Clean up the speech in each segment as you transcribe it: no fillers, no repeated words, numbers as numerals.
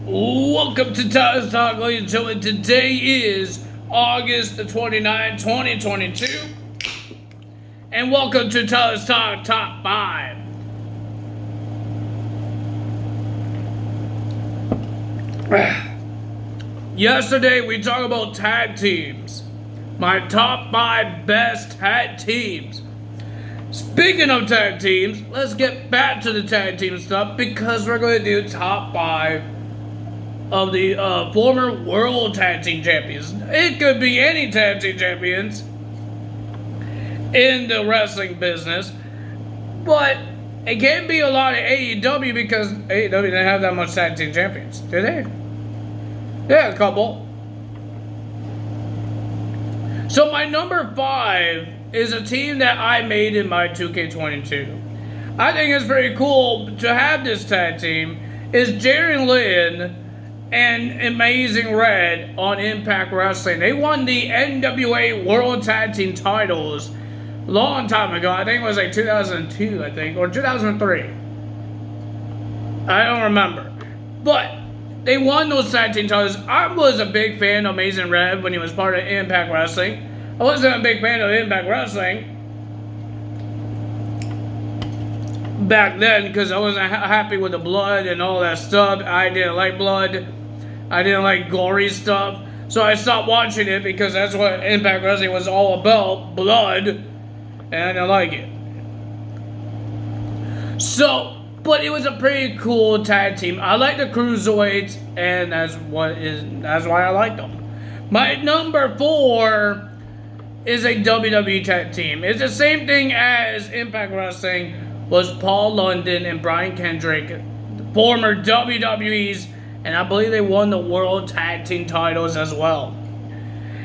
Welcome to Tyler's Talk, ladies and gentlemen. Today is August the 29th, 2022. And welcome to Tyler's Talk Top 5. Yesterday we talked about tag teams. My top 5 best tag teams. Speaking of tag teams, let's get back to the tag team stuff because we're going to do top 5 of the former World Tag Team Champions. It could be any tag team champions in the wrestling business, but it can't be a lot of AEW because AEW didn't have that much tag team champions, do they? Yeah, a couple. So my number 5 is a team that I made in my 2K22. I think it's pretty cool to have this tag team. Is Jerry Lynn and Amazing Red on Impact Wrestling. They won the NWA World Tag Team titles a long time ago. I think it was like 2002, or 2003. I don't remember. But they won those tag team titles. I was a big fan of Amazing Red when he was part of Impact Wrestling. I wasn't a big fan of Impact Wrestling back then because I wasn't happy with the blood and all that stuff. I didn't like blood. I didn't like gory stuff, so I stopped watching it because that's what Impact Wrestling was all about, blood, and I didn't like it. So, but it was a pretty cool tag team. I like the Cruiserweights, and that's why I like them. My number 4 is a WWE tag team. It's the same thing as Impact Wrestling was Paul London and Brian Kendrick, former WWE's. And I believe they won the World Tag Team titles as well.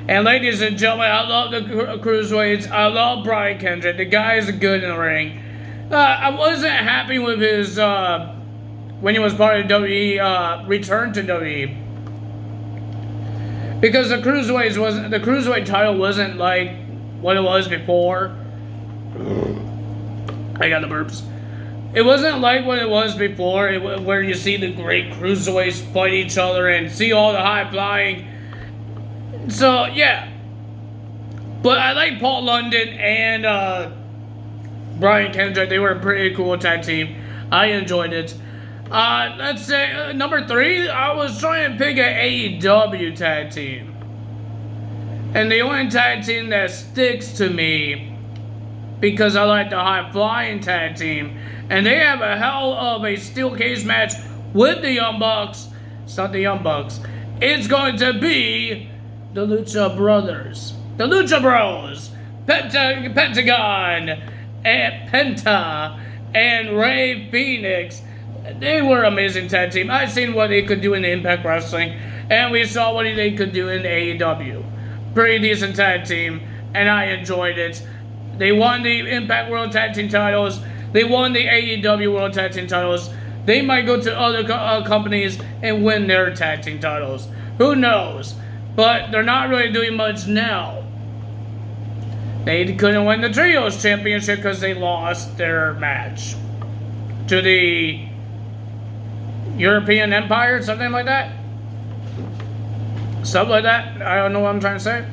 And ladies and gentlemen, I love the Cruiserweights. I love Brian Kendrick. The guy is good in the ring. I wasn't happy with his, when he was part of WWE, return to WWE. Because the Cruiserweight title wasn't like what it was before. I got the burps. It wasn't like what it was before, where you see the great cruiserweights fight each other and see all the high flying. So, yeah. But I like Paul London and Brian Kendrick. They were a pretty cool tag team. I enjoyed it. Let's say number 3, I was trying to pick an AEW tag team. And the only tag team that sticks to me, because I like the high flying tag team, and they have a hell of a steel cage match with the Young Bucks. It's not the Young Bucks. It's going to be the Lucha Brothers. The Lucha Bros. Pentagon and Penta and Rey Fenix. They were an amazing tag team. I've seen what they could do in Impact Wrestling, and we saw what they could do in AEW. Pretty decent tag team, and I enjoyed it. They won the Impact World Tag Team titles. They won the AEW World Tag Team titles. They might go to other companies and win their tag team titles. Who knows? But they're not really doing much now. They couldn't win the Trios Championship because they lost their match to the European Empire, something like that. Something like that. I don't know what I'm trying to say.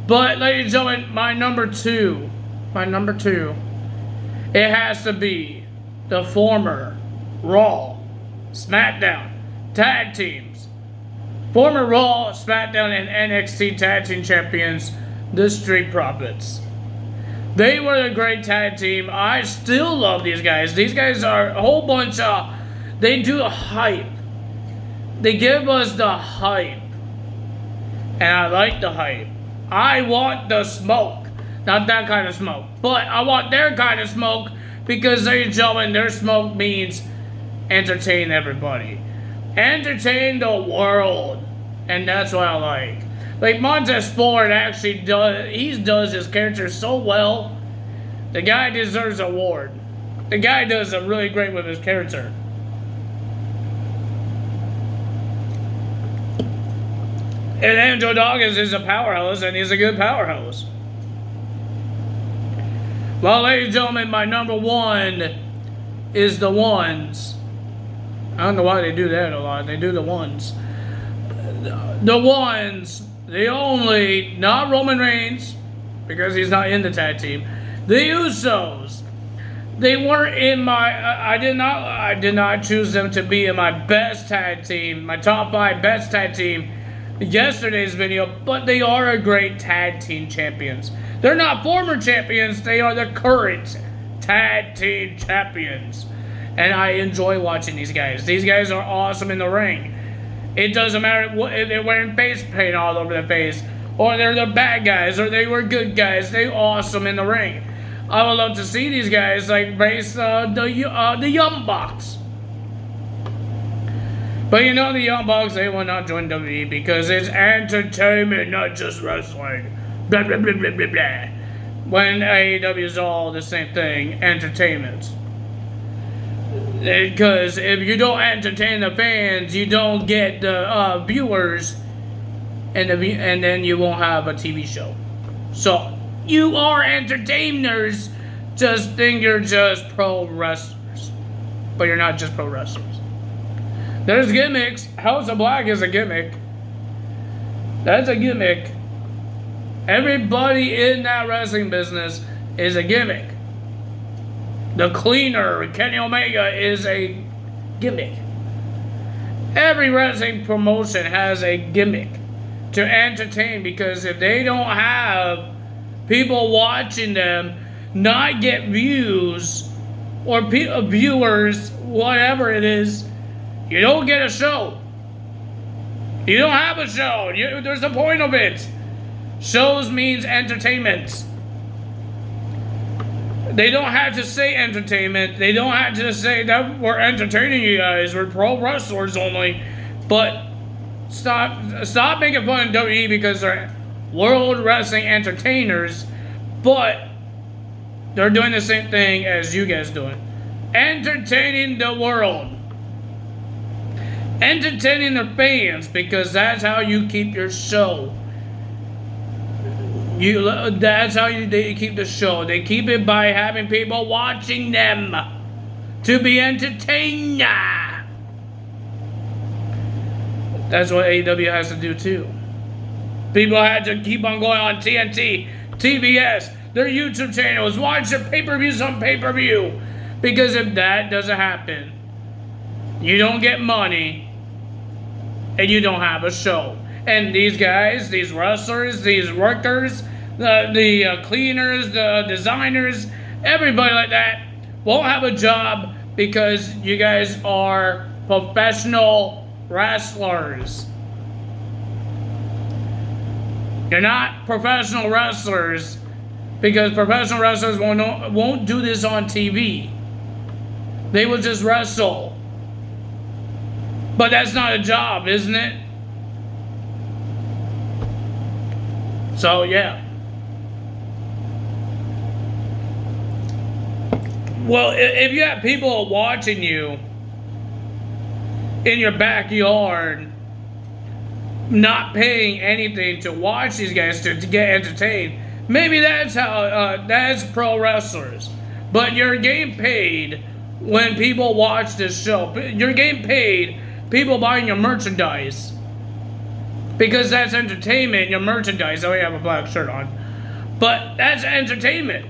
But, ladies and gentlemen, my number 2. It has to be the former Raw, SmackDown tag teams. Former Raw, SmackDown, and NXT tag team champions, the Street Profits. They were a great tag team. I still love these guys. These guys are a whole bunch of... They do hype. They give us the hype. And I like the hype. I want the smoke. Not that kind of smoke. But I want their kind of smoke because, ladies and gentlemen, their smoke means entertain everybody. Entertain the world. And that's what I like. Like Montez Ford actually does his character so well. The guy deserves an award. The guy does a really great with his character. And Angel Dawkins is a powerhouse, and he's a good powerhouse. Well, ladies and gentlemen, my number 1 is the ones. I don't know why they do that a lot. They do the ones. The ones, the only, not Roman Reigns, because he's not in the tag team. The Usos. They weren't in my. I did not choose them to be in my best tag team, my top 5 best tag team. Yesterday's video, but they are a great tag team champions. They're not former champions. They are the current tag team champions, and I enjoy watching these guys. These guys are awesome in the ring. It doesn't matter if they're wearing face paint all over the face, or they're the bad guys, or they were good guys. They're awesome in the ring. I would love to see these guys like race the Young Bucks. But you know the Young Bucks, they will not join WWE because it's entertainment, not just wrestling. Blah, blah, blah, blah, blah, blah. When AEW is all the same thing, entertainment. Because if you don't entertain the fans, you don't get the viewers, and then you won't have a TV show. So, you are entertainers, just think you're just pro wrestlers. But you're not just pro wrestlers. There's gimmicks. House of Black is a gimmick. That's a gimmick. Everybody in that wrestling business is a gimmick. The Cleaner, Kenny Omega, is a gimmick. Every wrestling promotion has a gimmick to entertain, because if they don't have people watching them, not get views or viewers, whatever it is, you don't get a show. You don't have a show. There's the point of it. Shows means entertainment. They don't have to say entertainment. They don't have to say that we're entertaining you guys. We're pro wrestlers only. But stop making fun of WWE because they're world wrestling entertainers. But they're doing the same thing as you guys doing. Entertaining the world. Entertaining the fans, because that's how you keep your show. That's how they keep the show. They keep it by having people watching them to be entertained. That's what AEW has to do too. People had to keep on going on TNT, TBS, their YouTube channels, watch their pay-per-views on pay-per-view. Because if that doesn't happen, you don't get money, and you don't have a show. And these guys, these wrestlers, these workers, the cleaners, the designers, everybody like that won't have a job because you guys are professional wrestlers. You're not professional wrestlers because professional wrestlers won't do this on TV. They will just wrestle. But that's not a job, isn't it? So, yeah. Well, if you have people watching you in your backyard, not paying anything to watch these guys to get entertained, maybe that's how, that's pro wrestlers. But you're getting paid when people watch this show. You're getting paid people buying your merchandise. Because that's entertainment, your merchandise. Oh, you have a black shirt on. But that's entertainment.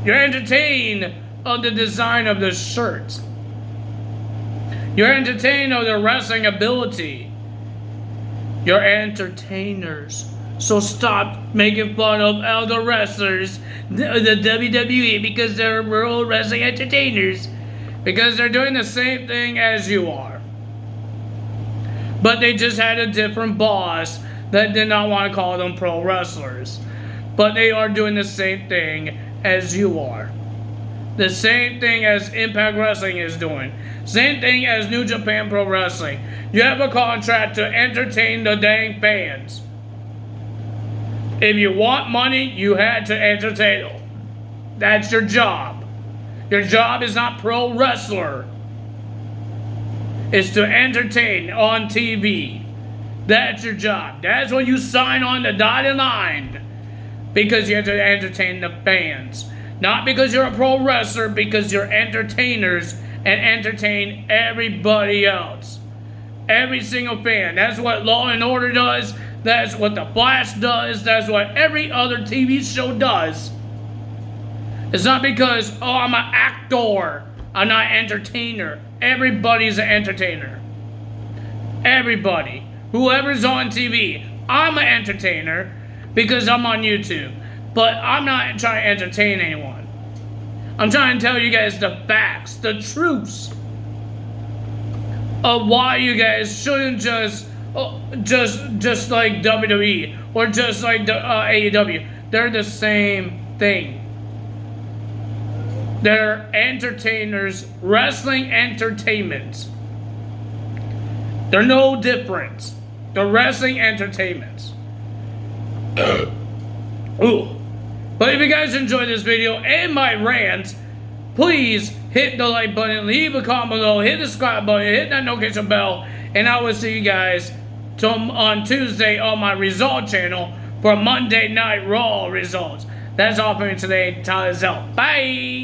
You're entertained of the design of the shirt. You're entertained of the wrestling ability. You're entertainers. So stop making fun of other wrestlers, the WWE, because they're world wrestling entertainers. Because they're doing the same thing as you are. But they just had a different boss that did not want to call them pro wrestlers. But they are doing the same thing as you are. The same thing as Impact Wrestling is doing. Same thing as New Japan Pro Wrestling. You have a contract to entertain the dang fans. If you want money, you had to entertain them. That's your job. Your job is not pro wrestler. It's to entertain on TV. That's your job. That's when you sign on the dotted line. Because you have to entertain the fans. Not because you're a pro wrestler, because you're entertainers and entertain everybody else. Every single fan. That's what Law and Order does. That's what The Flash does. That's what every other TV show does. It's not because, oh, I'm an actor. I'm not an entertainer. Everybody's an entertainer. Everybody. Whoever's on TV. I'm an entertainer because I'm on YouTube. But I'm not trying to entertain anyone. I'm trying to tell you guys the facts, the truths of why you guys shouldn't just like WWE or just like the AEW. They're the same thing. They're entertainers, wrestling entertainment. They're no different. They're wrestling entertainment. Ooh. But if you guys enjoyed this video and my rant, please hit the like button, leave a comment below, hit the subscribe button, hit that notification bell, and I will see you guys on Tuesday on my result channel for Monday Night Raw results. That's all for me today. Tyler's out. Bye!